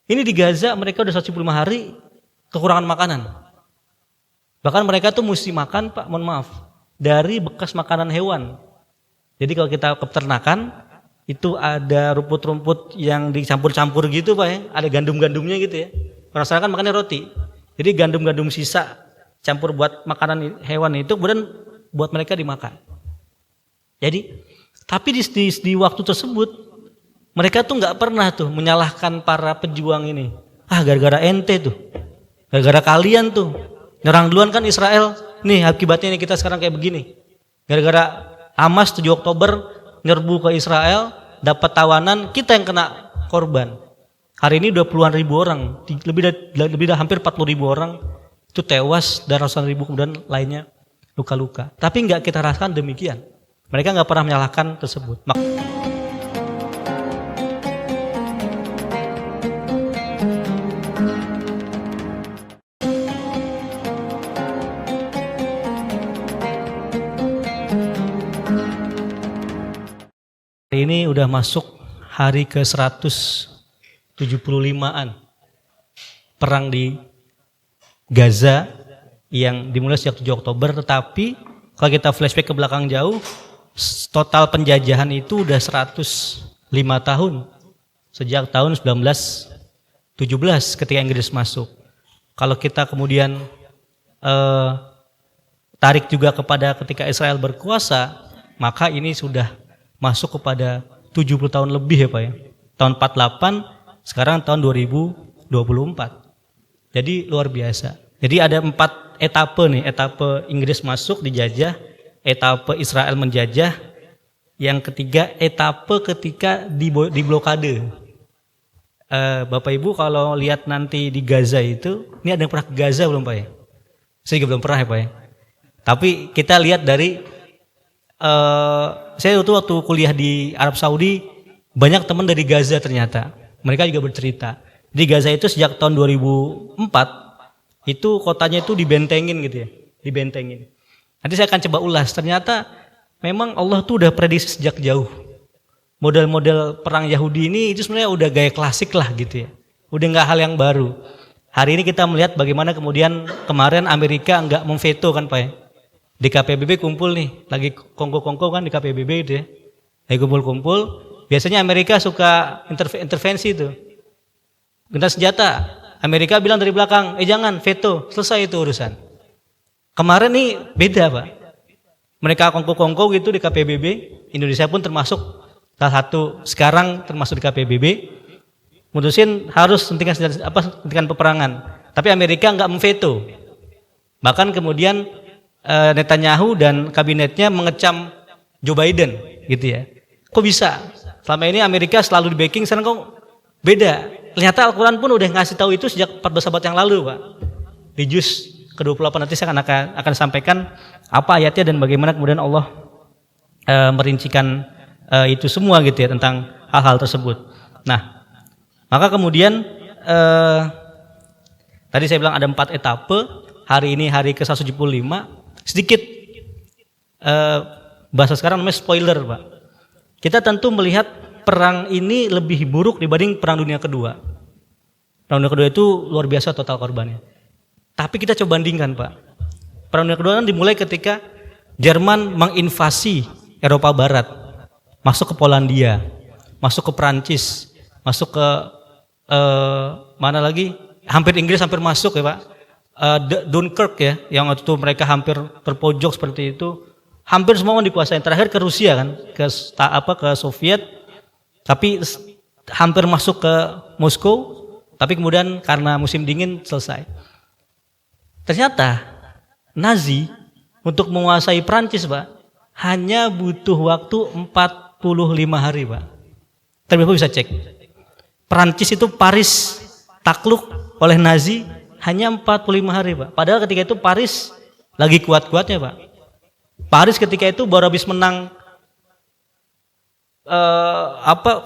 Ini di Gaza mereka udah 175 hari kekurangan makanan. Bahkan mereka tuh mesti makan, Pak, mohon maaf, dari bekas makanan hewan. Jadi kalau kita ke peternakan, itu ada rumput-rumput yang dicampur-campur gitu, Pak ya. Ada gandum-gandumnya gitu ya. Orang sana kan makannya roti. Jadi gandum-gandum sisa campur buat makanan hewan itu kemudian buat mereka dimakan. Jadi, tapi di waktu tersebut mereka tuh nggak pernah tuh menyalahkan para pejuang ini. Gara-gara ente tuh, gara-gara kalian tuh nyerang duluan kan Israel. Nih akibatnya nih kita sekarang kayak begini. Gara-gara Hamas 7 Oktober nyerbu ke Israel, dapat tawanan, kita yang kena korban. Hari ini udah puluhan ribu orang, lebih dari hampir 40 ribu orang itu tewas dan ratusan ribu kemudian lainnya luka-luka. Tapi nggak kita rasakan demikian. Mereka nggak pernah menyalahkan tersebut. Hari ini udah masuk hari ke 175-an perang di Gaza yang dimulai sejak 7 Oktober, tetapi kalau kita flashback ke belakang jauh, total penjajahan itu udah 105 tahun sejak tahun 1917 ketika Inggris masuk. Kalau kita kemudian tarik juga kepada ketika Israel berkuasa, maka ini sudah masuk kepada 70 tahun lebih ya Pak ya. Tahun 48, sekarang tahun 2024. Jadi luar biasa. Jadi ada 4 etape nih, etape Inggris masuk dijajah, etape Israel menjajah, yang ketiga etape ketika diblokade. Bapak Ibu kalau lihat nanti di Gaza itu, ini ada yang pernah ke Gaza belum Pak ya? Saya juga belum pernah ya Pak ya. Tapi kita lihat dari saya waktu kuliah di Arab Saudi, banyak teman dari Gaza ternyata. Mereka juga bercerita. Di Gaza itu sejak tahun 2004, itu kotanya itu dibentengin gitu ya. Dibentengin. Nanti saya akan coba ulas. Ternyata memang Allah tuh udah prediksi sejak jauh. Model-model perang Yahudi ini itu sebenarnya udah gaya klasik lah gitu ya. Udah nggak hal yang baru. Hari ini kita melihat bagaimana kemudian kemarin Amerika nggak memveto kan Pak ya. Di KPBB kumpul nih, lagi kongko-kongko kan di KPBB itu ya. Lagi kumpul-kumpul, biasanya Amerika suka intervensi itu. Gentar senjata, Amerika bilang dari belakang, jangan, veto, selesai itu urusan. Kemarin nih beda Pak. Mereka kongko-kongko gitu di KPBB, Indonesia pun termasuk salah satu sekarang termasuk di KPBB, mutusin harus hentikan peperangan. Tapi Amerika nggak memveto. Bahkan kemudian Netanyahu dan kabinetnya mengecam Joe Biden gitu ya. Kok bisa? Selama ini Amerika selalu di backing, sekarang kok beda. Ternyata Al-Quran pun udah ngasih tahu itu sejak 14 abad yang lalu Pak. Di juz ke-28 nanti saya akan sampaikan apa ayatnya dan bagaimana kemudian Allah merincikan itu semua gitu ya tentang hal-hal tersebut. Nah, maka kemudian tadi saya bilang ada 4 etape. Hari ini hari ke-175. Sedikit bahasa sekarang namanya spoiler Pak. Kita tentu melihat perang ini lebih buruk dibanding perang dunia kedua. Perang dunia kedua itu luar biasa total korbannya. Tapi kita coba bandingkan Pak. Perang dunia kedua kan dimulai ketika Jerman menginvasi Eropa Barat. Masuk ke Polandia, masuk ke Prancis, masuk ke mana lagi? Hampir Inggris hampir masuk ya Pak. Dunkirk ya, yang waktu itu mereka hampir terpojok seperti itu, hampir semua dikuasai. Terakhir ke Rusia kan, ke Soviet, tapi hampir masuk ke Moskow, tapi kemudian karena musim dingin selesai. Ternyata Nazi untuk menguasai Prancis Pak, hanya butuh waktu 45 hari Pak. Tapi Bapak bisa cek, Prancis itu Paris takluk oleh Nazi hanya 45 hari Pak. Padahal ketika itu Paris lagi kuat-kuatnya Pak. Paris ketika itu baru habis menang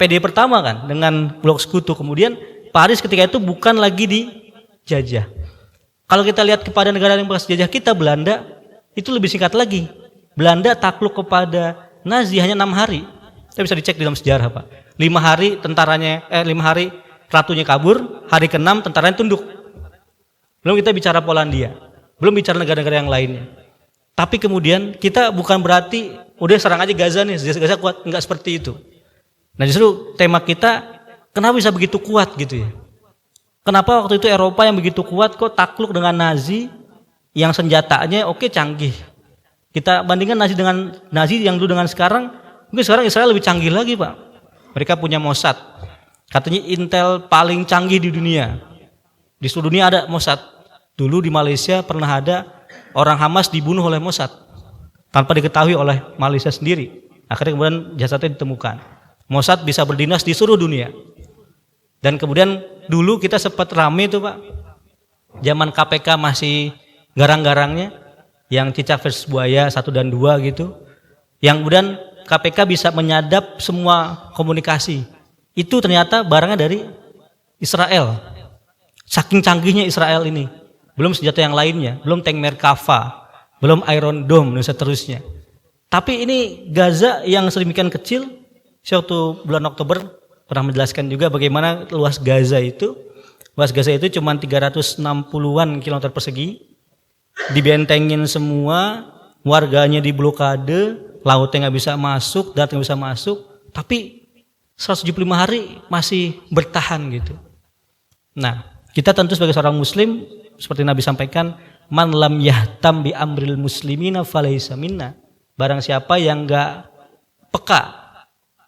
PD pertama kan dengan blok sekutu. Kemudian Paris ketika itu bukan lagi dijajah. Kalau kita lihat kepada negara yang bekas jajah kita, Belanda, itu lebih singkat lagi. Belanda takluk kepada Nazi hanya 6 hari. Kita bisa dicek di dalam sejarah Pak. 5 hari tentaranya 5 hari ratunya kabur, hari ke-6 tentaranya tunduk. Belum kita bicara Polandia, belum bicara negara-negara yang lainnya. Tapi kemudian kita bukan berarti udah serang aja Gaza nih, Gaza kuat, enggak seperti itu. Nah justru tema kita, kenapa bisa begitu kuat gitu ya? Kenapa waktu itu Eropa yang begitu kuat kok takluk dengan Nazi yang senjatanya oke canggih. Kita bandingkan Nazi yang dulu dengan sekarang, mungkin sekarang Israel lebih canggih lagi Pak. Mereka punya Mossad, katanya intel paling canggih di dunia. Di seluruh dunia ada Mossad. Dulu di Malaysia pernah ada orang Hamas dibunuh oleh Mossad tanpa diketahui oleh Malaysia sendiri. Akhirnya kemudian jasadnya ditemukan. Mossad bisa berdinas di seluruh dunia. Dan kemudian dulu kita sempat rame itu Pak, zaman KPK masih garang-garangnya, yang cicak versus buaya 1 dan 2 gitu, yang kemudian KPK bisa menyadap semua komunikasi. Itu ternyata barangnya dari Israel. Saking canggihnya Israel ini. Belum senjata yang lainnya, belum tank Merkava, belum Iron Dome dan seterusnya. Tapi ini Gaza yang sedemikian kecil, saya waktu bulan Oktober pernah menjelaskan juga bagaimana luas Gaza itu. Luas Gaza itu cuma 360-an kilometer persegi, dibentengin semua, warganya diblokade, lautnya nggak bisa masuk, darat nggak bisa masuk, tapi 175 hari masih bertahan gitu. Nah, kita tentu sebagai seorang Muslim, seperti Nabi sampaikan, man lam yahtam bi amril muslimina falaysa minna. Barang siapa yang nggak peka,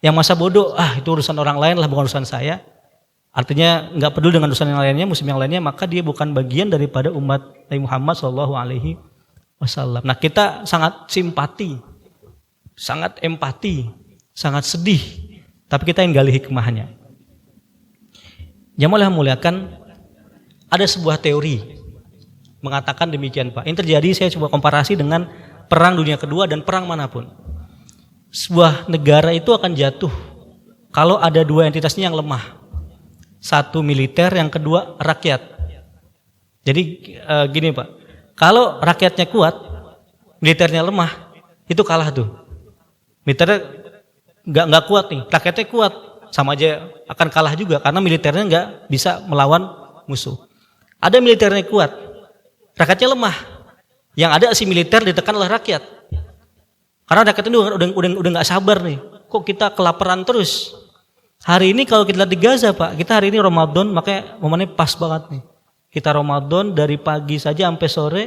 yang masa bodoh, itu urusan orang lain lah, bukan urusan saya. Artinya nggak peduli dengan urusan yang lainnya, muslim yang lainnya, maka dia bukan bagian daripada umat Nabi Muhammad SAW. Nah kita sangat simpati, sangat empati, sangat sedih, tapi kita yang gali hikmahnya. Jamaah muliakan, ada sebuah teori mengatakan demikian Pak. Ini terjadi, saya coba komparasi dengan perang dunia kedua dan perang manapun. Sebuah negara itu akan jatuh kalau ada dua entitasnya yang lemah. Satu militer, yang kedua rakyat. Jadi gini Pak, kalau rakyatnya kuat, militernya lemah, itu kalah tuh. Militernya nggak kuat nih, rakyatnya kuat, sama aja akan kalah juga karena militernya nggak bisa melawan musuh. Ada militernya kuat, rakyatnya lemah, yang ada si militer ditekan oleh rakyat. Karena rakyat ini udah nggak sabar nih, kok kita kelaparan terus. Hari ini kalau kita lihat di Gaza Pak, kita hari ini Ramadan, makanya momennya pas banget nih. Kita Ramadan dari pagi saja sampai sore.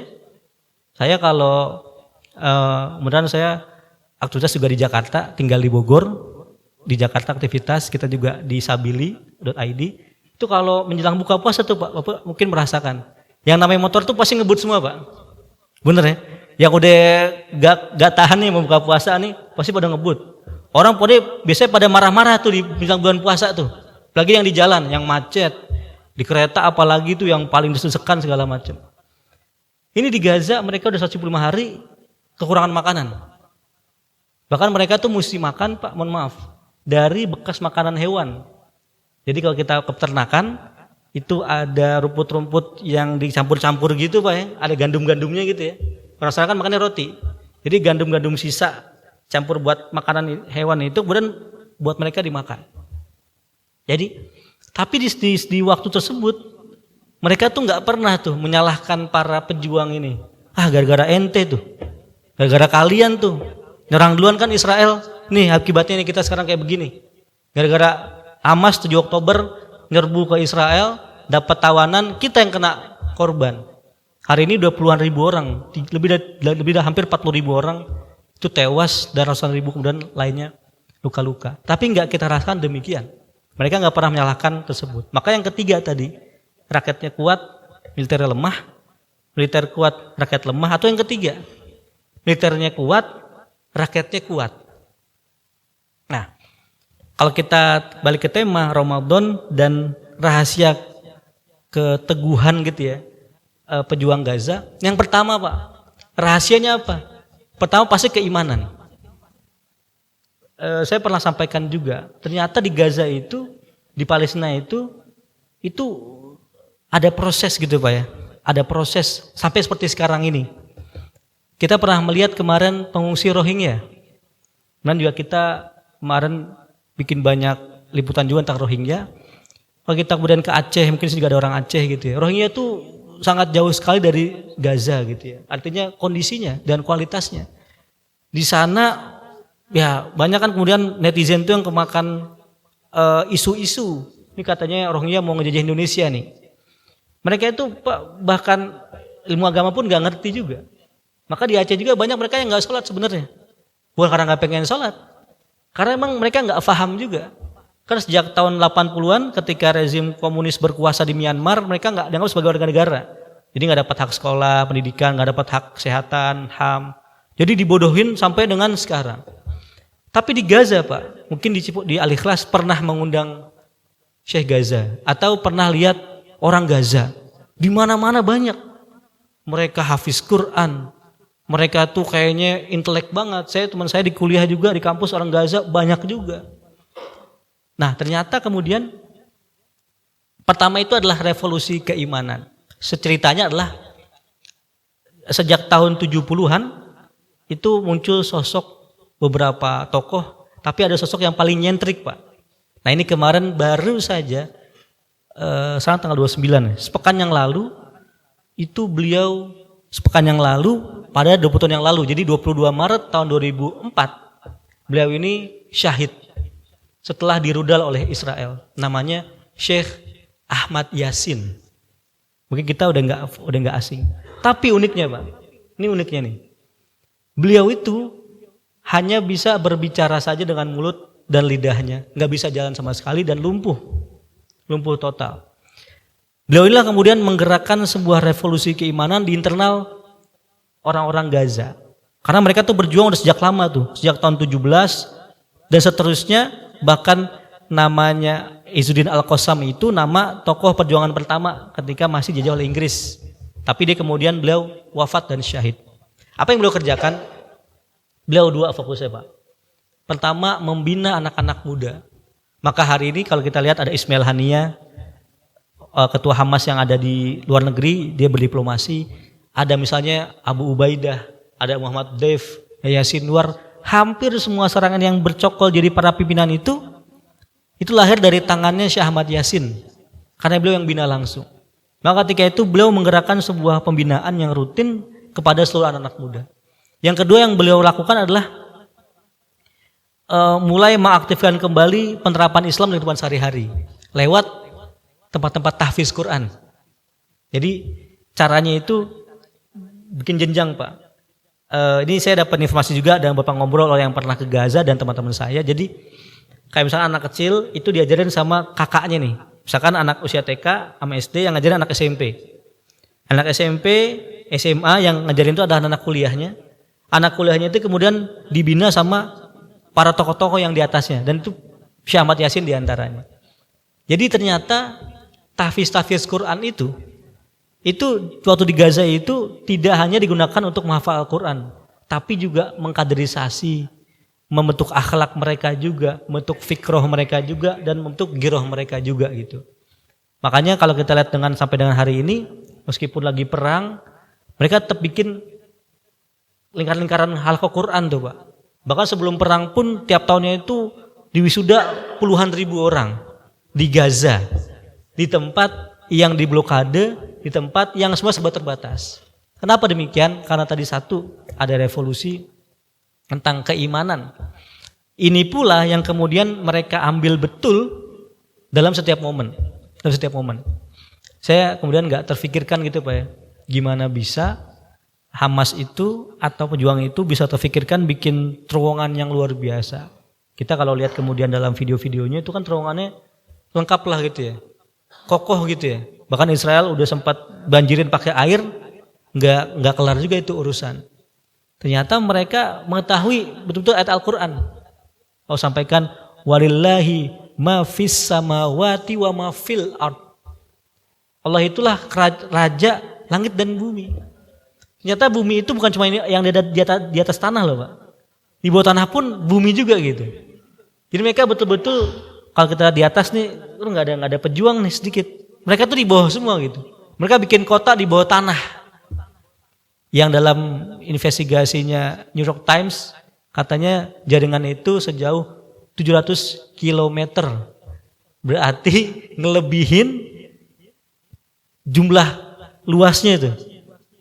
Saya kalau kemudian saya aktivitas juga di Jakarta, tinggal di Bogor. Di Jakarta aktivitas, kita juga di sabili.id. Itu kalau menjelang buka puasa tuh Pak, Bapak mungkin merasakan. Yang namanya motor tuh pasti ngebut semua Pak. Bener ya? Yang udah gak tahan nih mau buka puasa nih, pasti pada ngebut. Orang biasanya pada marah-marah tuh di bulan puasa tuh. Lagi yang di jalan, yang macet, di kereta apalagi tuh yang paling disesekkan segala macam. Ini di Gaza mereka udah 175 hari kekurangan makanan. Bahkan mereka tuh mesti makan Pak, mohon maaf, dari bekas makanan hewan. Jadi kalau kita ke peternakan, itu ada rumput-rumput yang dicampur-campur gitu Pak ya, ada gandum-gandumnya gitu ya. Orang sana kan makannya roti. Jadi gandum-gandum sisa campur buat makanan hewan itu kemudian buat mereka dimakan. Jadi, tapi di waktu tersebut mereka tuh nggak pernah tuh menyalahkan para pejuang ini. Gara-gara ente tuh, gara-gara kalian tuh nyerang duluan kan Israel. Nih akibatnya ini kita sekarang kayak begini. Gara-gara Hamas 7 Oktober nyerbu ke Israel, dapat tawanan, kita yang kena korban. Hari ini udah puluhan ribu orang, lebih dari hampir 40 ribu orang itu tewas dan ratusan ribu kemudian lainnya luka-luka. Tapi nggak kita rasakan demikian. Mereka nggak pernah menyalahkan tersebut. Maka yang ketiga tadi, rakyatnya kuat, militernya lemah, militer kuat, rakyat lemah. Atau yang ketiga, militernya kuat, rakyatnya kuat. Nah, kalau kita balik ke tema Ramadan dan rahasia keteguhan gitu ya, pejuang Gaza. Yang pertama Pak, rahasianya apa? Pertama pasti keimanan. Saya pernah sampaikan juga, ternyata di Gaza itu, di Palestina itu ada proses gitu Pak ya. Ada proses sampai seperti sekarang ini. Kita pernah melihat kemarin pengungsi Rohingya. Dan juga kita kemarin bikin banyak liputan juga tentang Rohingya. Kalau kita kemudian ke Aceh, mungkin juga ada orang Aceh gitu ya. Rohingya itu sangat jauh sekali dari Gaza gitu ya. Artinya kondisinya dan kualitasnya. Di sana ya banyak kan kemudian netizen itu yang kemakan isu-isu. Ini katanya Rohingya mau ngejajah Indonesia nih. Mereka itu bahkan ilmu agama pun nggak ngerti juga. Maka di Aceh juga banyak mereka yang nggak sholat sebenarnya. Bukan karena nggak pengen sholat, karena emang mereka nggak paham juga. Kan sejak tahun 80-an ketika rezim komunis berkuasa di Myanmar, mereka nggak dianggap sebagai warga negara. Jadi nggak dapat hak sekolah, pendidikan, nggak dapat hak kesehatan, HAM. Jadi dibodohin sampai dengan sekarang. Tapi di Gaza Pak, mungkin di Al-Ikhlas pernah mengundang Syekh Gaza atau pernah lihat orang Gaza. Di mana-mana banyak. Mereka hafiz Quran. Mereka tuh kayaknya intelek banget. Teman saya di kuliah juga di kampus orang Gaza banyak juga. Nah, ternyata kemudian pertama itu adalah revolusi keimanan. Ceritanya adalah sejak tahun 70-an itu muncul sosok beberapa tokoh, tapi ada sosok yang paling nyentrik, Pak. Nah, ini kemarin baru saja sekarang tanggal 29, sepekan yang lalu itu beliau pada 20 tahun yang lalu, jadi 22 Maret tahun 2004 beliau ini syahid setelah dirudal oleh Israel. Namanya Syekh Ahmad Yasin. Mungkin kita udah nggak asing. Tapi uniknya Pak, ini uniknya nih. Beliau itu hanya bisa berbicara saja dengan mulut dan lidahnya, nggak bisa jalan sama sekali dan lumpuh total. Beliau inilah kemudian menggerakkan sebuah revolusi keimanan di internal orang-orang Gaza. Karena mereka tuh berjuang udah sejak lama tuh, sejak tahun 17 dan seterusnya, bahkan namanya Izzuddin Al-Qassam itu nama tokoh perjuangan pertama ketika masih dijajah oleh Inggris. Tapi dia kemudian beliau wafat dan syahid. Apa yang beliau kerjakan? Beliau dua fokusnya Pak. Pertama, membina anak-anak muda. Maka hari ini kalau kita lihat ada Ismail Haniya, ketua Hamas yang ada di luar negeri, dia berdiplomasi. Ada misalnya Abu Ubaidah, ada Muhammad Dev, Yasin Nur. Hampir semua serangan yang bercokol jadi para pimpinan itu lahir dari tangannya Syekh Ahmad Yasin. Karena beliau yang bina langsung. Maka ketika itu beliau menggerakkan sebuah pembinaan yang rutin kepada seluruh anak-anak muda. Yang kedua yang beliau lakukan adalah mulai mengaktifkan kembali penerapan Islam di kehidupan sehari-hari lewat tempat-tempat tahfiz Quran. Jadi caranya itu bikin jenjang Pak. Ini saya dapat informasi juga dan Bapak ngobrol oleh yang pernah ke Gaza dan teman-teman saya. Jadi kayak misalnya anak kecil itu diajarin sama kakaknya nih. Misalkan anak usia TK sama SD yang ngajarin anak SMP. Anak SMP, SMA yang ngajarin itu adalah anak kuliahnya. Anak kuliahnya itu kemudian dibina sama para tokoh-tokoh yang di atasnya, dan itu Syekh Ahmad Yasin diantaranya. Jadi ternyata tahfiz Quran itu waktu di Gaza itu tidak hanya digunakan untuk menghafal Al-Quran, tapi juga mengkaderisasi, membentuk akhlak mereka juga, membentuk fikroh mereka juga, dan membentuk giroh mereka juga gitu. Makanya kalau kita lihat sampai dengan hari ini, meskipun lagi perang, mereka tetap bikin lingkaran-lingkaran halaqah Quran tuh Pak. Bahkan sebelum perang pun tiap tahunnya itu diwisuda puluhan ribu orang di Gaza. Di tempat yang diblokade, di tempat yang semua serba terbatas. Kenapa demikian? Karena tadi satu, ada revolusi tentang keimanan. Ini pula yang kemudian mereka ambil betul dalam setiap momen. Saya kemudian gak terfikirkan gitu Pak ya. Gimana bisa Hamas itu atau pejuang itu bisa terfikirkan bikin terowongan yang luar biasa. Kita kalau lihat kemudian dalam video-videonya itu kan terowongannya lengkap lah gitu ya, kokoh gitu ya. Bahkan Israel udah sempat banjirin pakai air, nggak kelar juga itu urusan. Ternyata mereka mengetahui betul-betul ayat Al-Quran. Allah sampaikan walillahi ma fis samawati wa ma fil ard. Allah itulah raja langit dan bumi. Ternyata bumi itu bukan cuma yang di atas tanah loh Pak. Di bawah tanah pun bumi juga gitu. Jadi mereka betul-betul kalau kita di atas nih nggak ada pejuang nih sedikit. Mereka tuh di bawah semua gitu. Mereka bikin kota di bawah tanah. Yang dalam investigasinya New York Times katanya jaringan itu sejauh 700 km berarti ngelebihin jumlah luasnya itu.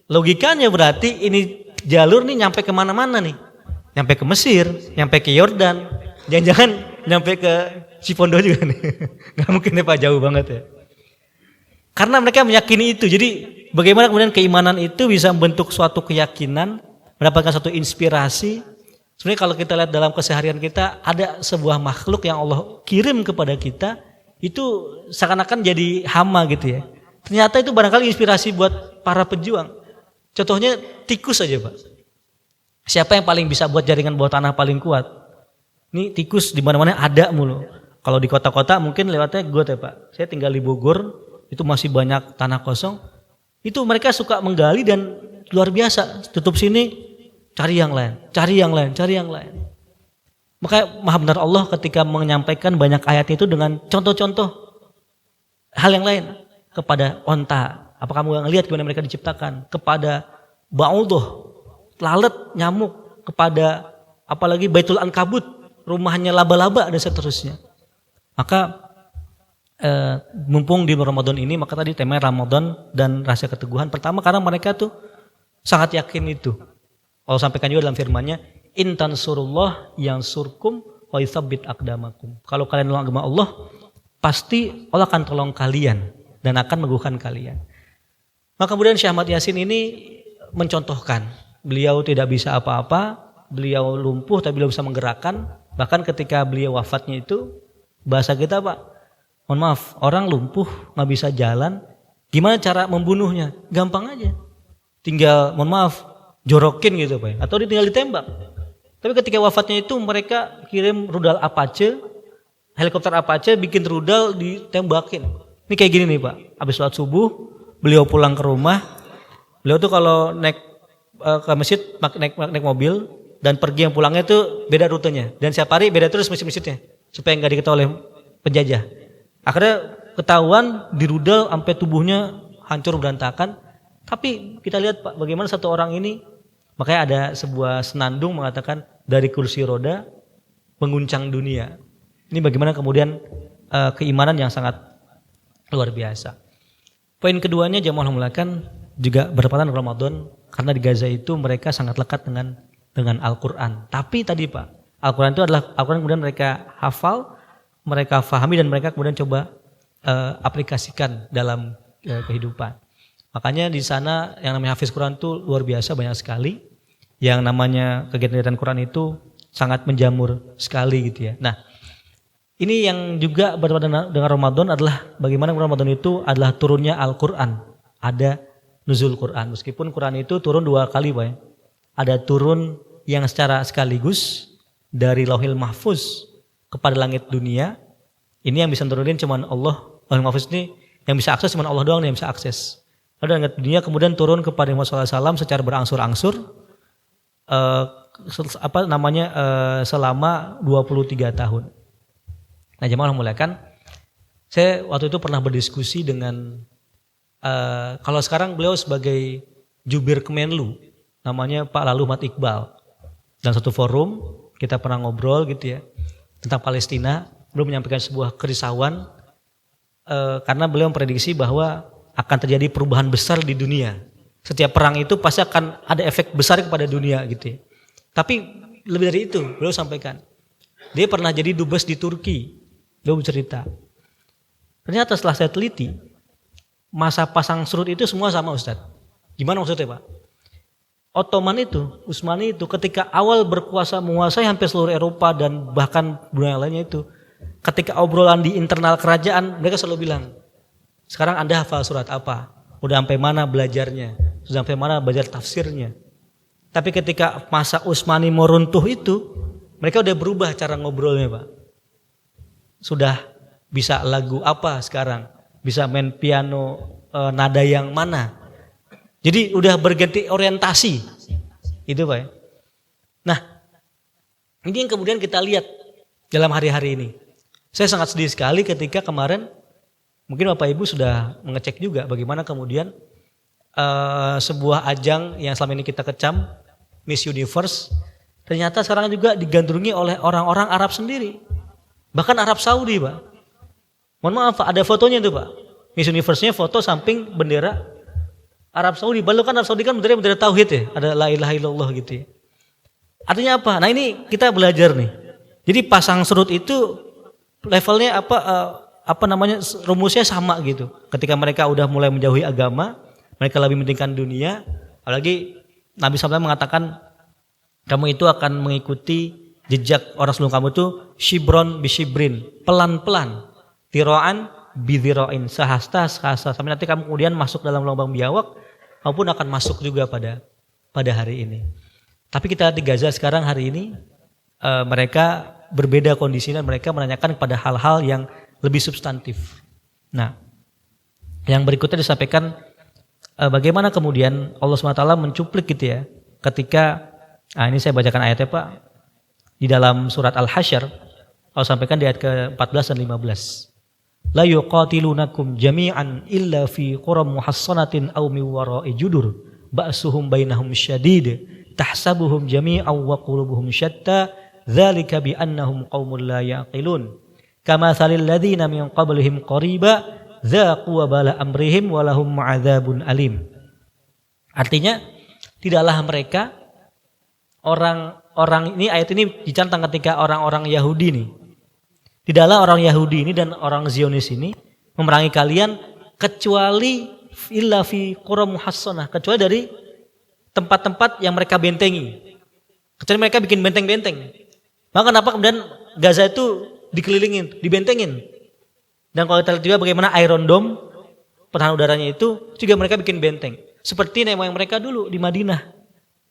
Logikanya berarti ini jalur nih nyampe kemana-mana nih. Nyampe ke Mesir, nyampe ke Yordan, jangan-jangan nyampe ke Cipondo juga nih. Gak mungkin ya Pak, jauh banget ya. Karena mereka meyakini itu. Jadi bagaimana kemudian keimanan itu bisa membentuk suatu keyakinan, mendapatkan suatu inspirasi. Sebenarnya kalau kita lihat dalam keseharian kita, ada sebuah makhluk yang Allah kirim kepada kita, itu seakan-akan jadi hama gitu ya. Ternyata itu barangkali inspirasi buat para pejuang. Contohnya tikus aja Pak. Siapa yang paling bisa buat jaringan bawah tanah paling kuat? Ini tikus di mana-mana ada mulu. Kalau di kota-kota mungkin lewatnya got ya Pak. Saya tinggal di Bogor, itu masih banyak tanah kosong. Itu mereka suka menggali dan luar biasa. Tutup sini, cari yang lain, cari yang lain, cari yang lain. Maka maha benar Allah ketika menyampaikan banyak ayat itu dengan contoh-contoh hal yang lain. Kepada onta, apa kamu ngelihat gimana mereka diciptakan? Kepada ba'udoh, lalat, nyamuk, kepada apalagi Baitul Ankabut, rumahnya laba-laba dan seterusnya. Maka mumpung di Ramadan ini, maka tadi temanya Ramadan dan rahasia keteguhan. Pertama karena mereka tuh sangat yakin itu. Allah sampaikan juga dalam firman-Nya, "In tansurullah yansurkum wa yutsabbit aqdamakum." Kalau kalian tolong agama Allah, pasti Allah akan tolong kalian dan akan meneguhkan kalian. Maka kemudian Syekh Ahmad Yasin ini mencontohkan, beliau tidak bisa apa-apa, beliau lumpuh tapi beliau bisa menggerakkan. Bahkan ketika beliau wafatnya itu, bahasa kita Pak, mohon maaf, orang lumpuh nggak bisa jalan, gimana cara membunuhnya? Gampang aja, tinggal mohon maaf, jorokin gitu Pak, atau dia tinggal ditembak. Tapi ketika wafatnya itu mereka kirim rudal Apache, helikopter Apache bikin rudal ditembakin. Ini kayak gini nih Pak, habis sholat subuh, beliau pulang ke rumah, beliau tuh kalau naik ke masjid naik mobil dan pergi yang pulangnya itu beda rutenya dan setiap hari beda terus masjid-masjidnya supaya nggak diketahui oleh penjajah. Akhirnya ketahuan di rudal sampai tubuhnya hancur berantakan. Tapi kita lihat Pak, bagaimana satu orang ini, makanya ada sebuah senandung mengatakan dari kursi roda mengguncang dunia. Ini bagaimana kemudian keimanan yang sangat luar biasa. Poin keduanya jamaah mulakan juga bertepatan Ramadan karena di Gaza itu mereka sangat lekat dengan Al-Quran. Tapi tadi Pak, Al-Quran itu adalah Al-Quran kemudian mereka hafal, mereka fahami dan mereka kemudian coba aplikasikan dalam kehidupan. Makanya di sana yang namanya Hafiz Quran itu luar biasa banyak sekali. Yang namanya kegiatan-kegiatan Quran itu sangat menjamur sekali gitu ya. Nah, ini yang juga bertepatan dengan Ramadan adalah bagaimana Ramadan itu adalah turunnya Al-Quran. Ada nuzul Quran. Meskipun Quran itu turun 2 kali Pak ya. Ada turun yang secara sekaligus dari Lauhil Mahfuz kepada langit dunia. Ini yang bisa turunin cuman Allah. Lauhil Mahfuz ini yang bisa akses cuman Allah doang yang bisa akses. Lalu langit dunia kemudian turun kepada Muhammad SAW secara berangsur-angsur. Selama 23 tahun. Nah jemaah muliakan, saya waktu itu pernah berdiskusi dengan kalau sekarang beliau sebagai jubir Kemenlu, namanya Pak Lalu Mat Iqbal. Dan satu forum kita pernah ngobrol gitu ya tentang Palestina, beliau menyampaikan sebuah kerisauan karena beliau memprediksi bahwa akan terjadi perubahan besar di dunia. Setiap perang itu pasti akan ada efek besar kepada dunia gitu ya. Tapi lebih dari itu beliau sampaikan, dia pernah jadi dubes di Turki. Beliau bercerita, ternyata setelah saya teliti, masa pasang surut itu semua sama Ustadz. Gimana maksudnya Pak? Ottoman itu, Utsmani itu ketika awal berkuasa menguasai hampir seluruh Eropa dan bahkan dunia lainnya itu, ketika obrolan di internal kerajaan mereka selalu bilang, sekarang Anda hafal surat apa? Udah sampai mana belajarnya? Sudah sampai mana belajar tafsirnya? Tapi ketika masa Utsmani mau runtuh itu, mereka udah berubah cara ngobrolnya Pak. Sudah bisa lagu apa sekarang? Bisa main piano nada yang mana? Jadi udah berganti orientasi. Itu Pak. Nah, ini yang kemudian kita lihat dalam hari-hari ini. Saya sangat sedih sekali ketika kemarin, mungkin Bapak Ibu sudah mengecek juga bagaimana kemudian sebuah ajang yang selama ini kita kecam, Miss Universe, ternyata sekarang juga digandrungi oleh orang-orang Arab sendiri. Bahkan Arab Saudi Pak. Mohon maaf Pak, ada fotonya tuh Pak. Miss Universe-nya foto samping bendera Arab Saudi. Padahal kan Arab Saudi kan bendera tauhid ya, ada la ilaha illallah gitu ya. Artinya apa? Nah ini kita belajar nih. Jadi pasang surut itu levelnya rumusnya sama gitu. Ketika mereka udah mulai menjauhi agama, mereka lebih mementingkan dunia, apalagi Nabi SAW mengatakan kamu itu akan mengikuti jejak orang sebelum kamu itu shibron bishibrin, pelan-pelan, tiroan bidhiroin, sehasta sampai nanti kamu kemudian masuk dalam lubang biawak, kamu pun akan masuk juga pada hari ini. Tapi kita lihat di Gaza sekarang hari ini mereka berbeda kondisinya, mereka menanyakan pada hal-hal yang lebih substantif. Nah, yang berikutnya disampaikan bagaimana kemudian Allah SWT mencuplik gitu ya, ketika ini saya bacakan ayatnya Pak, di dalam surat Al-Hasyr, Allah sampaikan di ayat ke-14 dan 15. La yuqatilunakum jami'an illa fi quram muhassanatin aw min wara'i judur ba'suhum bainahum syadid tahsabuhum jami'an wa qulubuhum syatta dzalika bi annahum qaumun la yaqilun kama thalil ladzina min qablihim qariba dzaqu wabala amrihim wa lahum ma'adzabun alim. Artinya tidaklah mereka orang ini, ayat ini dicantum ketika orang-orang Yahudi nih, tidaklah orang Yahudi ini dan orang Zionis ini memerangi kalian kecuali illa fi qura muhassana, kecuali dari tempat-tempat yang mereka bentengi, kecuali mereka bikin benteng-benteng. Maka kenapa kemudian Gaza itu dikelilingin, dibentengin? Dan kalau kita lihat juga bagaimana Iron Dome, pertahanan udaranya itu juga mereka bikin benteng. Seperti nenek mereka dulu di Madinah.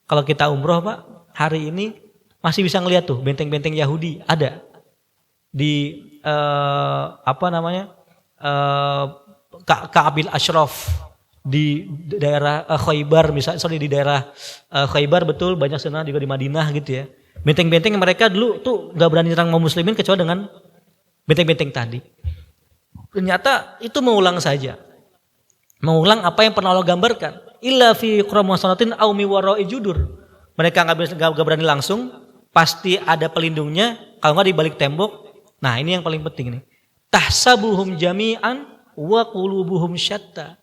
Kalau kita umroh Pak, hari ini masih bisa ngeliat tuh benteng-benteng Yahudi ada di Ka'abil Ashraf di daerah Khaybar misalnya, di daerah Khaybar betul, banyak sana juga di Madinah gitu ya. Benteng-benteng mereka dulu tuh gak berani nyerang kaum muslimin kecuali dengan benteng-benteng tadi. Ternyata itu mengulang saja. Mengulang apa yang pernah Allah gambarkan. Illa fi qura muhassanatin aw mi wara'i judur. Mereka gak berani langsung, pasti ada pelindungnya, kalau nggak di balik tembok. Nah ini yang paling penting nih. Tahsabuhum jami'an wa qulubuhum syatta.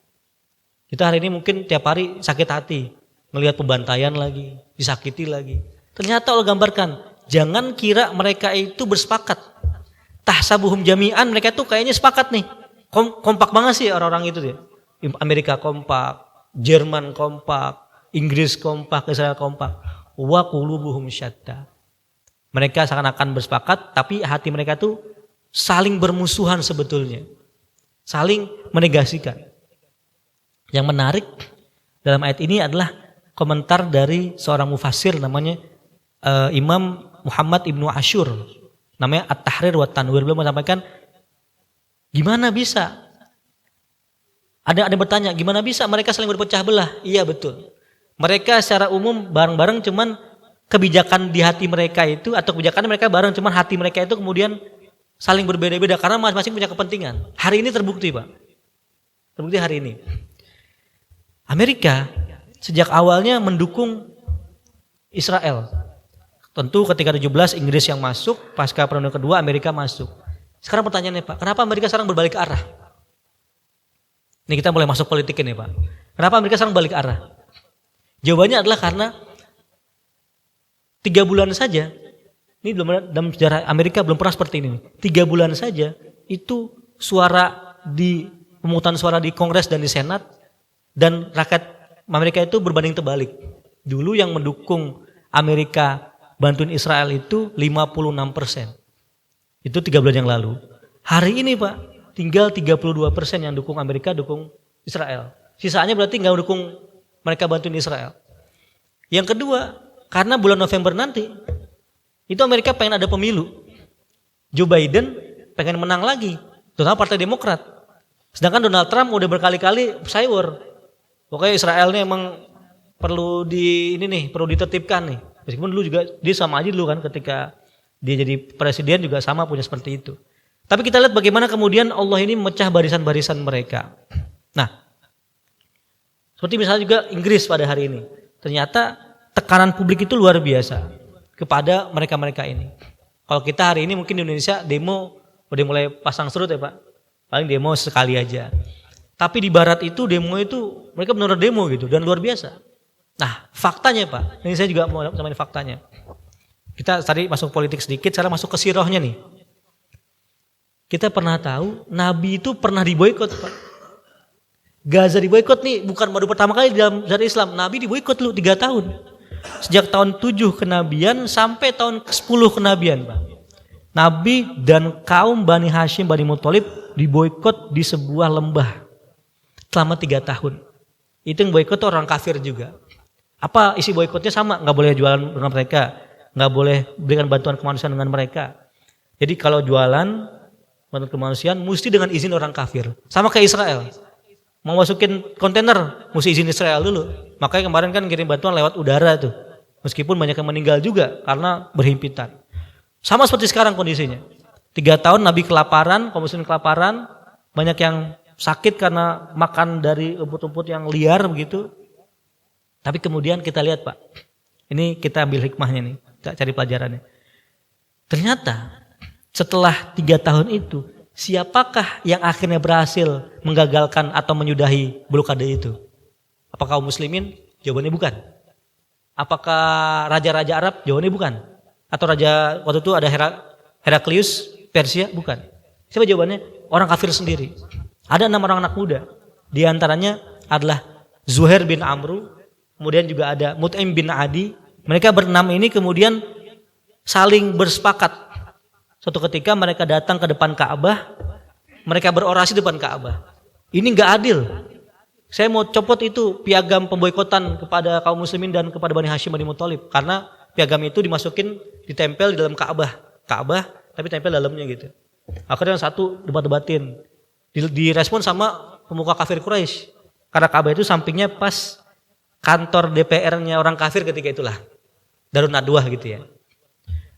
Kita hari ini mungkin tiap hari sakit hati, ngelihat pembantaian lagi, disakiti lagi. Ternyata Allah gambarkan, jangan kira mereka itu bersepakat. Tahsabuhum jami'an, mereka tuh kayaknya sepakat nih. Kompak banget sih orang-orang itu dia. Amerika kompak, Jerman kompak, Inggris kompak, Israel kompak. Wa qulubuhum syatta. Mereka seakan-akan bersepakat, tapi hati mereka tuh saling bermusuhan sebetulnya. Saling menegasikan. Yang menarik dalam ayat ini adalah komentar dari seorang mufassir namanya Imam Muhammad Ibnu Ashur. Namanya At-Tahrir wa Tanwir. Beliau menyampaikan, gimana bisa? Ada bertanya, gimana bisa mereka saling berpecah belah? Iya betul. Mereka secara umum bareng-bareng, cuman kebijakan di hati mereka itu, atau kebijakan mereka bareng, cuman hati mereka itu kemudian saling berbeda-beda karena masing-masing punya kepentingan. Hari ini terbukti Pak. Terbukti hari ini. Amerika sejak awalnya mendukung Israel. Tentu ketika 17 Inggris yang masuk, pasca Perang Dunia Kedua Amerika masuk. Sekarang pertanyaannya Pak, kenapa Amerika sekarang berbalik arah? Ini kita mulai masuk politik ini Pak. Kenapa Amerika sekarang balik arah? Jawabannya adalah karena 3 bulan saja, ini belum dalam sejarah Amerika belum pernah seperti ini. 3 bulan saja itu suara di pemungutan suara di Kongres dan di Senat dan rakyat Amerika itu berbanding terbalik. Dulu yang mendukung Amerika bantuin Israel itu 56%. Itu 3 bulan yang lalu. Hari ini Pak, tinggal 32% yang dukung Amerika, dukung Israel. Sisanya berarti nggak dukung mereka bantuin Israel. Yang kedua, karena bulan November nanti, itu Amerika pengen ada pemilu. Joe Biden pengen menang lagi, terutama Partai Demokrat. Sedangkan Donald Trump udah berkali-kali sayur. Pokoknya Israel ini emang perlu perlu ditertibkan nih. Meskipun dulu juga dia sama aja dulu kan ketika dia jadi presiden juga sama punya seperti itu. Tapi kita lihat bagaimana kemudian Allah ini memecah barisan-barisan mereka. Nah, seperti misalnya juga Inggris pada hari ini. Ternyata tekanan publik itu luar biasa kepada mereka-mereka ini. Kalau kita hari ini mungkin di Indonesia demo udah mulai pasang surut ya Pak. Paling demo sekali aja. Tapi di barat itu demo itu mereka benar demo gitu dan luar biasa. Nah, faktanya Pak, ini saya juga mau samain faktanya. Kita tadi masuk politik sedikit, sekarang masuk ke sirohnya nih. Kita pernah tahu Nabi itu pernah diboikot Pak. Gaza diboikot nih, bukan baru pertama kali dalam sejarah Islam. Nabi diboikot lu 3 tahun. Sejak tahun 7 kenabian sampai tahun ke-10 kenabian Pak. Nabi dan kaum Bani Hashim, Bani Muthalib diboikot di sebuah lembah selama 3 tahun. Itu yang boikot orang kafir juga. Apa isi boikotnya sama? Nggak boleh jualan dengan mereka, nggak boleh berikan bantuan kemanusiaan dengan mereka. Jadi kalau jualan bantuan kemanusiaan mesti dengan izin orang kafir. Sama kayak Israel. Mau masukin kontainer mesti izin Israel dulu. Makanya kemarin kan kirim bantuan lewat udara tuh. Meskipun banyak yang meninggal juga karena berhimpitan. Sama seperti sekarang kondisinya. 3 tahun Nabi kelaparan, kaum muslimin kelaparan, banyak yang sakit karena makan dari rumput-rumput yang liar begitu. Tapi kemudian kita lihat Pak, ini kita ambil hikmahnya nih, kita cari pelajarannya. Ternyata setelah 3 tahun itu, siapakah yang akhirnya berhasil menggagalkan atau menyudahi blokade itu? Apakah kaum muslimin? Jawabannya bukan. Apakah raja-raja Arab? Jawabannya bukan. Atau raja waktu itu ada Heraklius Persia? Bukan. Siapa jawabannya? Orang kafir sendiri. Ada 6 orang anak muda. Di antaranya adalah Zuhair bin Amru, kemudian juga ada Mut'im bin Adi. Mereka berenam ini kemudian saling bersepakat. Suatu ketika mereka datang ke depan Ka'bah, mereka berorasi di depan Ka'bah. Ini enggak adil. Saya mau copot itu piagam pemboikotan kepada kaum muslimin dan kepada Bani Hashim, Bani Muthalib. Karena piagam itu dimasukin, ditempel di dalam Ka'bah. Ka'bah tapi tempel dalamnya gitu. Akhirnya yang satu debat-debatin. Direspon sama pemuka kafir Quraisy. Karena Ka'bah itu sampingnya pas kantor DPR-nya orang kafir ketika itulah. Darun Nadwah gitu ya.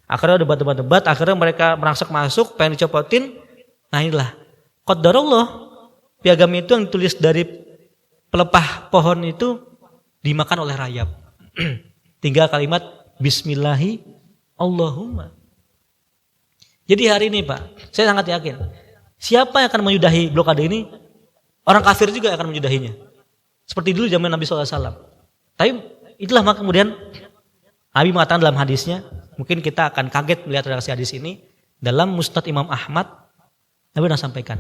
Akhirnya debat, akhirnya mereka merangsek masuk, pengen dicopotin. Nah inilah, qadarullah, piagam itu yang ditulis dari pelepah pohon itu dimakan oleh rayap. Tinggal kalimat Bismillahi Allahumma. Jadi hari ini Pak, saya sangat yakin, siapa yang akan menyudahi blokade ini? Orang kafir juga akan menyudahinya. Seperti dulu zaman Nabi SAW. Tapi itulah maka kemudian Nabi mengatakan dalam hadisnya, mungkin kita akan kaget melihat redaksi hadis ini, dalam Musnad Imam Ahmad, Nabi pernah sampaikan,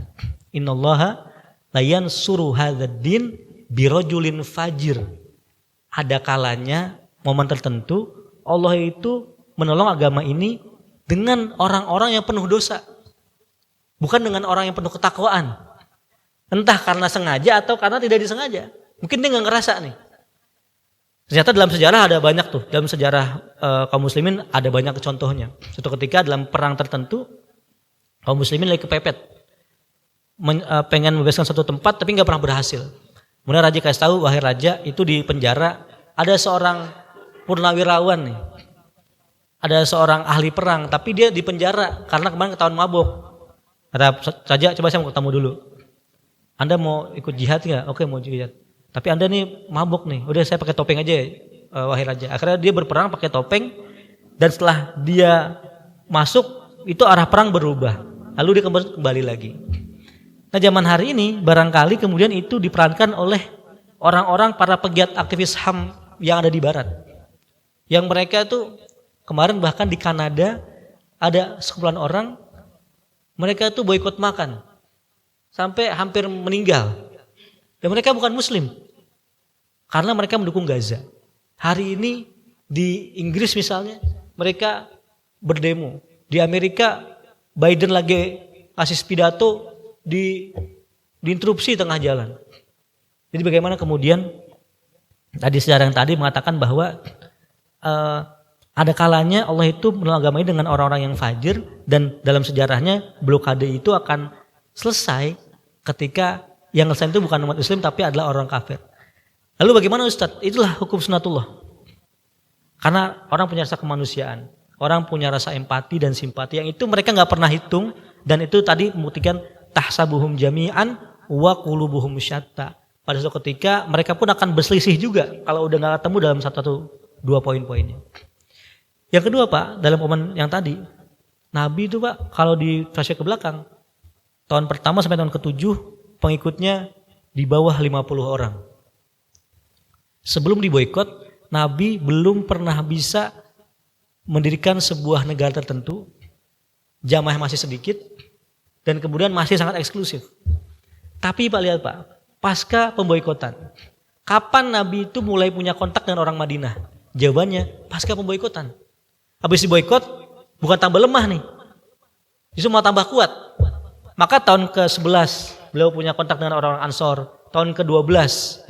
Innallaha la yansuru hadzal din birajulin fajir. Ada kalanya, momen tertentu, Allah itu menolong agama ini dengan orang-orang yang penuh dosa. Bukan dengan orang yang penuh ketakwaan. Entah karena sengaja atau karena tidak disengaja. Mungkin dia nggak ngerasa nih. Ternyata dalam sejarah ada banyak tuh. Dalam sejarah kaum muslimin ada banyak contohnya. Suatu ketika dalam perang tertentu, kaum muslimin lagi kepepet. Pengen membebaskan satu tempat tapi nggak pernah berhasil. Kemudian raja kasih tahu, wahai raja, itu di penjara ada seorang purnawirawan nih. Ada seorang ahli perang, tapi dia di penjara karena kemarin ketahuan mabuk. Kata raja, coba saya mau ketemu dulu. Anda mau ikut jihad nggak? Oke, mau jihad. Tapi Anda nih mabuk nih. Udah saya pakai topeng aja, wahai raja. Akhirnya dia berperang pakai topeng, dan setelah dia masuk itu arah perang berubah. Lalu dia kembali lagi. Nah zaman hari ini barangkali kemudian itu diperankan oleh orang-orang para pegiat aktivis HAM yang ada di barat. Yang mereka itu kemarin bahkan di Kanada ada sekumpulan orang, mereka itu boikot makan sampai hampir meninggal. Dan mereka bukan muslim. Karena mereka mendukung Gaza. Hari ini di Inggris misalnya mereka berdemo. Di Amerika Biden lagi kasih pidato diinterupsi tengah jalan. Jadi bagaimana kemudian tadi sejarah yang tadi mengatakan bahwa ada kalanya Allah itu menolong agama ini dengan orang-orang yang fajir, dan dalam sejarahnya blokade itu akan selesai ketika yang selesai itu bukan umat Muslim tapi adalah orang kafir. Lalu bagaimana Ustadz? Itulah hukum sunnatullah. Karena orang punya rasa kemanusiaan, orang punya rasa empati dan simpati yang itu mereka nggak pernah hitung, dan itu tadi membuktikan tahsabuhum jami'an wa qulubuhum syatta. Pada suatu ketika mereka pun akan berselisih juga kalau udah nggak ketemu dalam satu dua poin-poinnya. Yang kedua Pak, dalam momen yang tadi, Nabi itu Pak kalau di flashback ke belakang, tahun pertama sampai tahun ke-7 pengikutnya di bawah 50 orang. Sebelum diboikot, Nabi belum pernah bisa mendirikan sebuah negara tertentu, jamaah masih sedikit, dan kemudian masih sangat eksklusif. Tapi Pak lihat Pak, pasca pemboikotan, kapan Nabi itu mulai punya kontak dengan orang Madinah? Jawabannya, pasca pemboikotan. Habis diboikot, bukan tambah lemah nih, justru malah tambah kuat. Maka tahun ke-11 beliau punya kontak dengan orang-orang Ansor. Tahun ke-12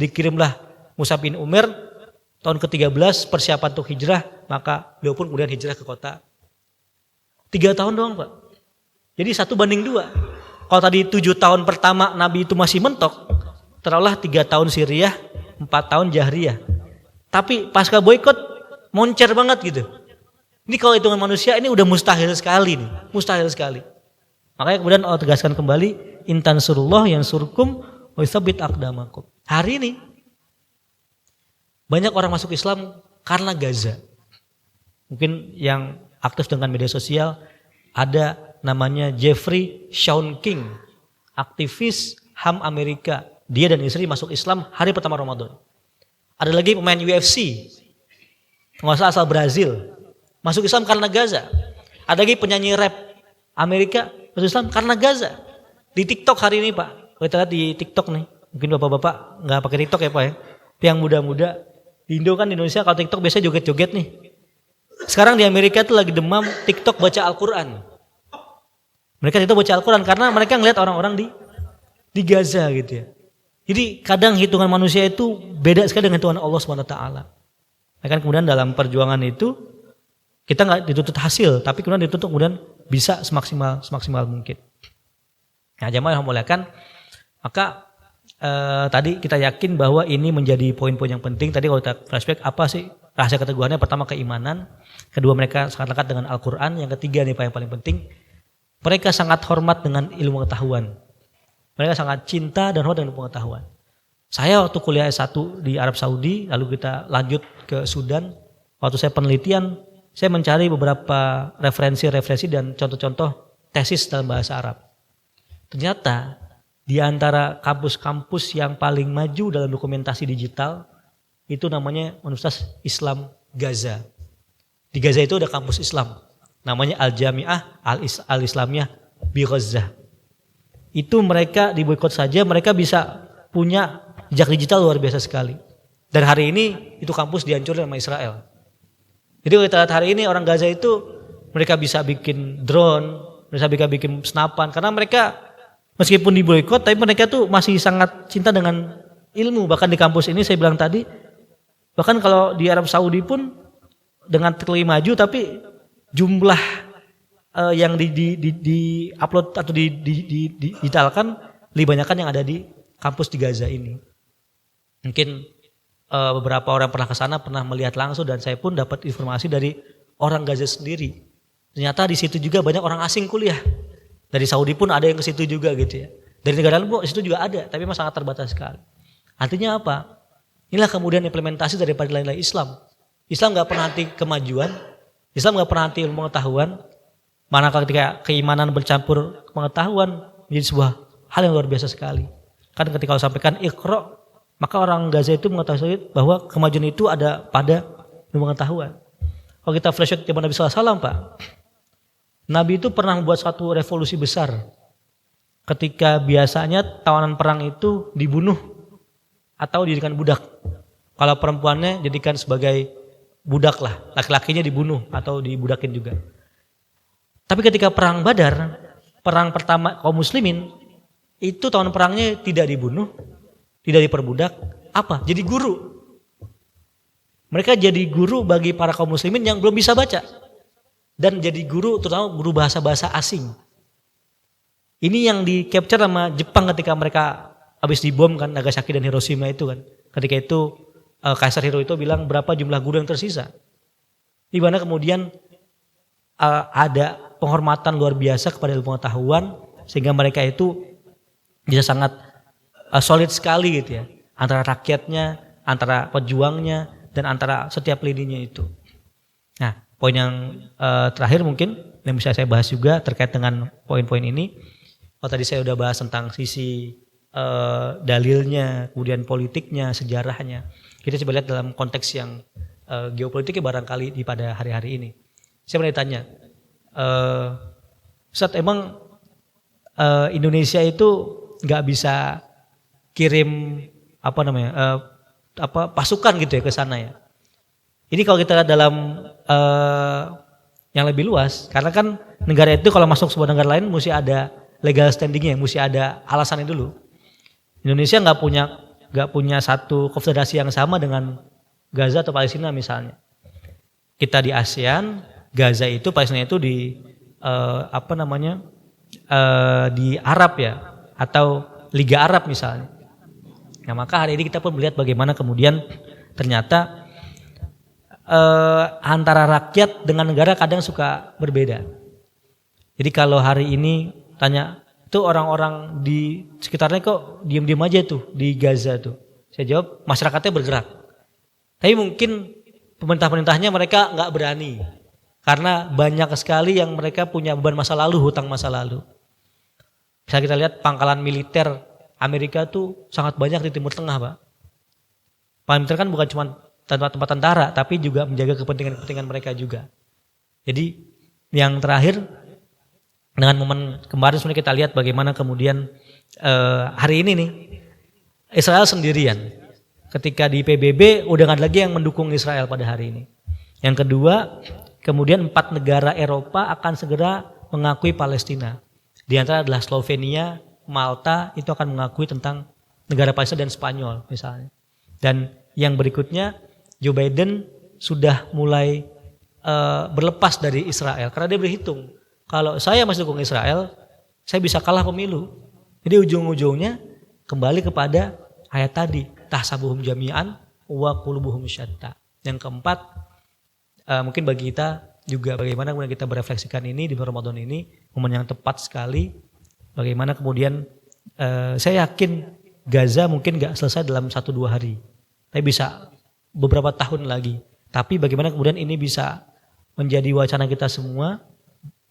dikirimlah Mus'ab bin Umair. Tahun ke-13 persiapan untuk hijrah, maka beliau pun kemudian hijrah ke kota. 3 tahun doang Pak. Jadi 1:2. Kalau tadi 7 tahun pertama Nabi itu masih mentok, terulah 3 tahun Siriyah, 4 tahun Jahriyah. Tapi pasca boikot moncer banget gitu. Ini kalau hitungan manusia ini udah mustahil sekali nih, mustahil sekali. Makanya kemudian Allah tegaskan kembali, intan surullah yang surkum wa yutsabbit aqdamakum. Hari ini banyak orang masuk Islam karena Gaza. Mungkin yang aktif dengan media sosial ada namanya Jeffrey Shaun King, aktivis HAM Amerika. Dia dan istri masuk Islam hari pertama Ramadan. Ada lagi pemain UFC, penguasa asal Brazil, masuk Islam karena Gaza. Ada lagi penyanyi rap Amerika masuk Islam karena Gaza. Di TikTok hari ini Pak, kita lihat di TikTok nih, mungkin bapak-bapak nggak pakai TikTok ya Pak ya. Yang muda-muda di Indo kan, di Indonesia kalau TikTok biasanya joget-joget nih. Sekarang di Amerika tuh lagi demam TikTok baca Al-Quran. Mereka itu baca Al-Quran karena mereka ngeliat orang-orang di Gaza gitu ya. Jadi kadang hitungan manusia itu beda sekali dengan Tuhan Allah SWT. Nah, kan kemudian dalam perjuangan itu kita nggak dituntut hasil, tapi kemudian dituntut kemudian bisa semaksimal mungkin. Nah, jamaah yang muliakan, maka tadi kita yakin bahwa ini menjadi poin-poin yang penting. Tadi kalau kita flashback, apa sih rahasia keteguhannya? Pertama keimanan, kedua mereka sangat lekat dengan Al-Quran, yang ketiga nih Pak yang paling penting, mereka sangat hormat dengan ilmu pengetahuan. Mereka sangat cinta dan hormat dengan ilmu pengetahuan. Saya waktu kuliah S1 di Arab Saudi, lalu kita lanjut ke Sudan, waktu saya penelitian, saya mencari beberapa referensi dan contoh-contoh tesis dalam bahasa Arab. Ternyata di antara kampus-kampus yang paling maju dalam dokumentasi digital itu namanya Universitas Islam Gaza. Di Gaza itu ada kampus Islam, namanya Al-Jami'ah Al-Islamiyah bi Gaza. Itu mereka diboikot saja, mereka bisa punya jejak digital luar biasa sekali. Dan hari ini itu kampus dihancurin sama Israel. Jadi kalau kita lihat hari ini orang Gaza itu mereka bisa bikin drone, mereka bisa bikin senapan, karena mereka meskipun diboikot, tapi mereka tuh masih sangat cinta dengan ilmu. Bahkan di kampus ini saya bilang tadi, bahkan kalau di Arab Saudi pun dengan teknologi maju, tapi jumlah yang di upload atau digitalkan lebih banyak yang ada di kampus di Gaza ini. Mungkin beberapa orang pernah ke sana, pernah melihat langsung, dan saya pun dapat informasi dari orang Gaza sendiri. Ternyata di situ juga banyak orang asing kuliah. Dari Saudi pun ada yang ke situ juga gitu ya. Dari negara lain pun situ juga ada, tapi memang sangat terbatas sekali. Artinya apa? Inilah kemudian implementasi daripada nilai-nilai Islam. Islam nggak pernah anti kemajuan, Islam nggak pernah anti ilmu pengetahuan. Manakala ketika keimanan bercampur pengetahuan menjadi sebuah hal yang luar biasa sekali. Kan ketika Allah sampaikan Iqra, maka orang Gaza itu mengetahui bahwa kemajuan itu ada pada ilmu pengetahuan. Kalau kita flashback zaman Nabi SAW Pak, Nabi itu pernah membuat suatu revolusi besar. Ketika biasanya tawanan perang itu dibunuh atau dijadikan budak. Kalau perempuannya jadikan sebagai budak lah, laki-lakinya dibunuh atau dibudakin juga. Tapi ketika perang Badar, perang pertama kaum muslimin, itu tawanan perangnya tidak dibunuh, tidak diperbudak, apa? Jadi guru. Mereka jadi guru bagi para kaum muslimin yang belum bisa baca. Dan jadi guru, terutama guru bahasa-bahasa asing. Ini yang di capture sama Jepang ketika mereka habis dibom kan, Nagasaki dan Hiroshima itu kan. Ketika itu Kaisar Hirohito bilang berapa jumlah guru yang tersisa. Di mana kemudian ada penghormatan luar biasa kepada ilmu pengetahuan, sehingga mereka itu bisa sangat solid sekali gitu ya. Antara rakyatnya, antara pejuangnya, dan antara setiap lininya itu. Nah, poin yang terakhir mungkin yang bisa saya bahas juga terkait dengan poin-poin ini, Kalau tadi saya udah bahas tentang sisi dalilnya, kemudian politiknya, sejarahnya. Kita coba lihat dalam konteks yang geopolitiknya barangkali pada hari-hari ini. Saya pernah ditanya, Ustadz emang Indonesia itu nggak bisa kirim pasukan gitu ya ke sana ya. Ini kalau kita lihat dalam yang lebih luas, karena kan negara itu kalau masuk sebuah negara lain mesti ada legal standingnya, mesti ada alasannya dulu. Indonesia nggak punya satu konfederasi yang sama dengan Gaza atau Palestina misalnya. Kita di ASEAN, Gaza itu Palestina itu di di Arab ya, atau Liga Arab misalnya. Nah maka hari ini kita pun melihat bagaimana kemudian ternyata antara rakyat dengan negara kadang suka berbeda. Jadi kalau hari ini tanya, itu orang-orang di sekitarnya kok diam-diam aja tuh di Gaza tuh. Saya jawab, masyarakatnya bergerak. Tapi mungkin pemerintah-pemerintahnya mereka nggak berani. Karena banyak sekali yang mereka punya beban masa lalu, hutang masa lalu. Bisa kita lihat pangkalan militer Amerika tuh sangat banyak di Timur Tengah, Pak. Pangkalan militer kan bukan cuma tempat tentara, tapi juga menjaga kepentingan mereka juga. Jadi yang terakhir, dengan momen kemarin sebenarnya kita lihat bagaimana kemudian hari ini nih Israel sendirian. Ketika di PBB udah nggak ada lagi yang mendukung Israel pada hari ini. Yang kedua, kemudian 4 negara Eropa akan segera mengakui Palestina. Di antara adalah Slovenia, Malta itu akan mengakui tentang negara Palestina dan Spanyol misalnya. Dan yang berikutnya Joe Biden sudah mulai berlepas dari Israel karena dia berhitung. Kalau saya masih dukung Israel, saya bisa kalah pemilu. Jadi ujung-ujungnya kembali kepada ayat tadi, tahsabuhum jami'an wa qulubuhum syatta. Yang keempat, mungkin bagi kita juga bagaimana kemudian kita berefleksikan ini di bulan Ramadan ini, momen yang tepat sekali. Bagaimana kemudian saya yakin Gaza mungkin gak selesai dalam 1-2 hari, tapi bisa beberapa tahun lagi. Tapi bagaimana kemudian ini bisa menjadi wacana kita semua,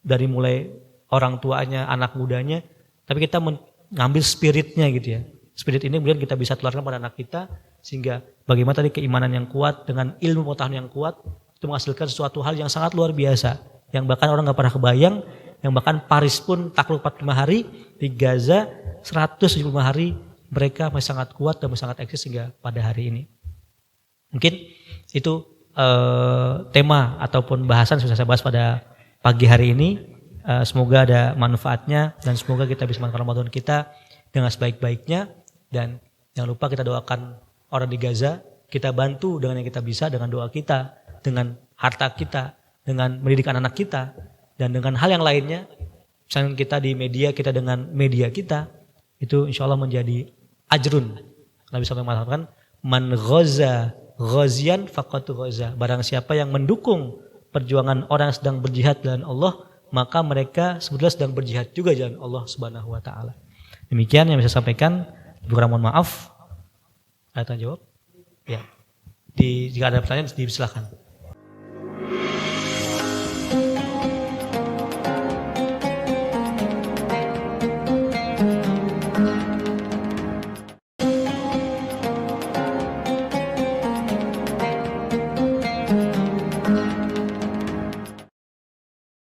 dari mulai orang tuanya, anak mudanya, tapi kita mengambil spiritnya gitu ya. Spirit ini kemudian kita bisa tularkan pada anak kita, sehingga bagaimana tadi keimanan yang kuat dengan ilmu pengetahuan yang kuat itu menghasilkan sesuatu hal yang sangat luar biasa, yang bahkan orang gak pernah kebayang, yang bahkan Paris pun takluk 45 hari, di Gaza 175 hari mereka masih sangat kuat dan masih sangat eksis hingga pada hari ini. Mungkin itu tema ataupun bahasan sudah saya bahas pada pagi hari ini. Semoga ada manfaatnya dan semoga kita bisa melakukan Ramadan kita dengan sebaik-baiknya. Dan jangan lupa kita doakan orang di Gaza, kita bantu dengan yang kita bisa, dengan doa kita, dengan harta kita, dengan mendidik anak kita, dan dengan hal yang lainnya. Misalnya kita di media, kita dengan media kita, itu insya Allah menjadi ajrun. Nabi SAW mengatakan, man ghaza ghazian faqad ghaza. Barang siapa yang mendukung perjuangan orang yang sedang berjihad jalan Allah, maka mereka sebetulnya sedang berjihad juga jalan Allah Subhanahu wa taala. Demikian yang bisa saya sampaikan. Kurang mohon maaf. Ada tanya jawab? Ya. Jika ada pertanyaan, silakan.